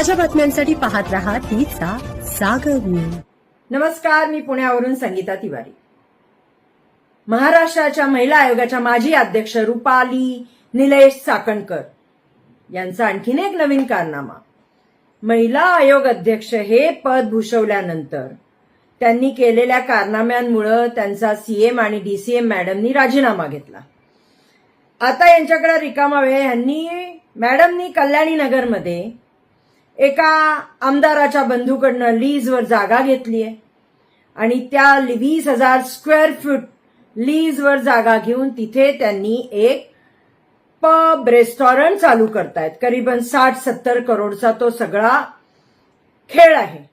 ताज्या बातम्यांसाठी पाहत रहा तीचा सागर न्यूज। नमस्कार, मी पुण्यावरून संगीता तिवारी। महाराष्ट्राच्या महिला आयोगाच्या माजी अध्यक्ष रुपाली निलेश चाकणकर यांचा आणखीन एक नवीन कारनामा। महिला आयोग अध्यक्ष हे पद भूषवल्यानंतर त्यांनी केलेल्या कारनाम्यांमुळे त्यांचा सीएम आणि डीसीएम मॅडमनी राजीनामा घेतला। आता यांच्याकडे रिकामा वेळ मॅडमनी कल्याणी नगरमध्ये एका आमदाराच्या बंधूकडनं लीजवर जागा घेतलीये आणि त्या 20,000 स्क्वेअर फूट लीजवर जागा घेऊन तिथे त्यांनी एक पब रेस्टॉरंट चालू करतायत। करीबन 60-70 करोडचा तो सगळा खेळ आहे।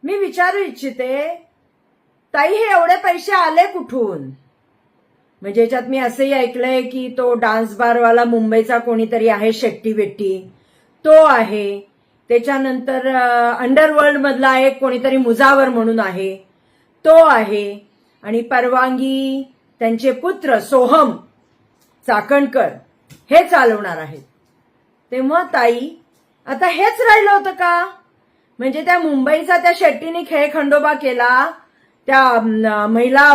मी विचारू इच्छिते, ताई हे एवढे पैसे आले कुठून? म्हणजे याच्यात मी असंही ऐकलंय की तो डान्स बारवाला मुंबईचा कोणीतरी आहे, शेट्टी बेट्टी, तो आहे। त्याच्यानंतर अंडरवर्ल्ड मधला एक कोणीतरी मुजावर म्हणून आहे, तो आहे। आणि परवानगी त्यांचे पुत्र सोहम चाकणकर हे चालवणार आहेत। तेव्हा ताई आता हेच राहिलं होतं का? म्हणजे त्या मुंबईचा त्या शेट्टीने खेळ खंडोबा केला, त्या महिला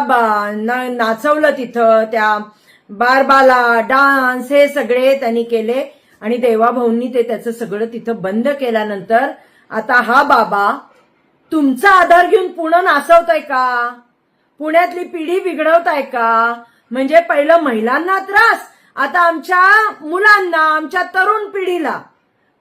नाचवलं तिथं, त्या बारबाला डान्स हे सगळे त्यांनी केले आणि देवाभाऊंनी ते त्याचं सगळं तिथं बंद केल्यानंतर आता हा बाबा तुमचा आधार घेऊन पुणे नाचवताय का? पुण्यातली पिढी बिघडवताय का? म्हणजे पहिलं महिलांना त्रास, आता आमच्या मुलांना, आमच्या तरुण पिढीला।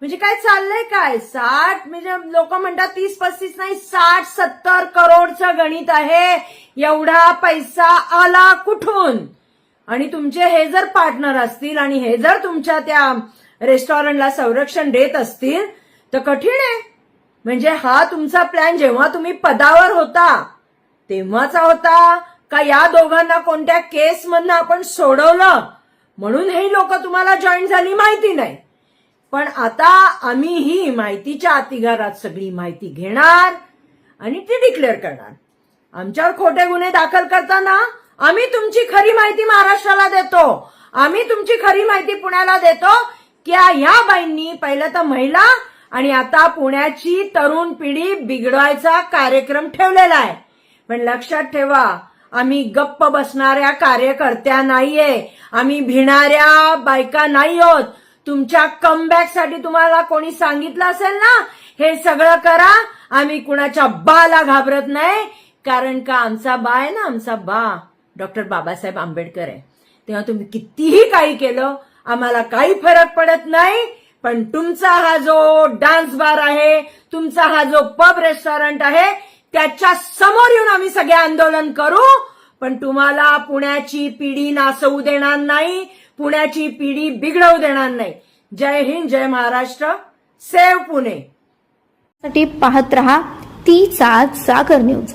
म्हणजे काय चाललंय काय? 60 म्हणजे लोक म्हणतात 30-35 नाही, 60-70 करोडचं गणित आहे। एवढा पैसा आला कुठून? आणि तुमचे हे जर पार्टनर असतील आणि हे जर तुमच्या त्या रेस्टॉरंटला संरक्षण देत असतील तर कठीण आहे। म्हणजे हा तुमचा प्लॅन जेव्हा तुम्ही पदावर होता तेव्हाचा होता का या दोघांना कोणत्या केसमधनं आपण सोडवलं म्हणून हे लोक तुम्हाला जॉईन झाली माहिती नाही। पण आता आम्ही ही माहितीच्या अतिघरात सगळी माहिती घेणार आणि ती डिक्लेअर करणार। आमच्यावर खोटे गुन्हे दाखल करताना आम्ही तुमची खरी माहिती महाराष्ट्राला देतो, आम्ही तुमची खरी माहिती पुण्याला देतो की ह्या बाईंनी पहिलं तर महिला आणि आता पुण्याची तरुण पिढी बिघडवायचा कार्यक्रम ठेवलेला आहे। पण लक्षात ठेवा, आम्ही गप्प बसणाऱ्या कार्यकर्त्या नाहीये, आम्ही भिणाऱ्या बायका नाही आहोत। तुमच्या कमबॅकसाठी तुम्हाला कोणी सांगितलं असेल ना हे सगळं करा, आम्ही कुणाच्या बाला घाबरत नाही। कारण का आमचा बा आहे ना, आमचा बा डॉक्टर बाबासाहेब आंबेडकर आहे। तेव्हा तुम्ही कितीही काही केलं आम्हाला काही फरक पडत नाही। पण तुमचा हा जो डान्स बार आहे, तुमचा हा जो पब रेस्टॉरंट आहे, त्याच्या समोर येऊन आम्ही सगळे आंदोलन करू। पण तुम्हाला पुण्याची पिढी नाचवू देणार नाही, पुण्याची पिढी बिघडवू देणार नाही। जय हिंद, जय महाराष्ट्र, सेव्ह पुणे। साठी पाहत रहा तीचा सागर न्यूज।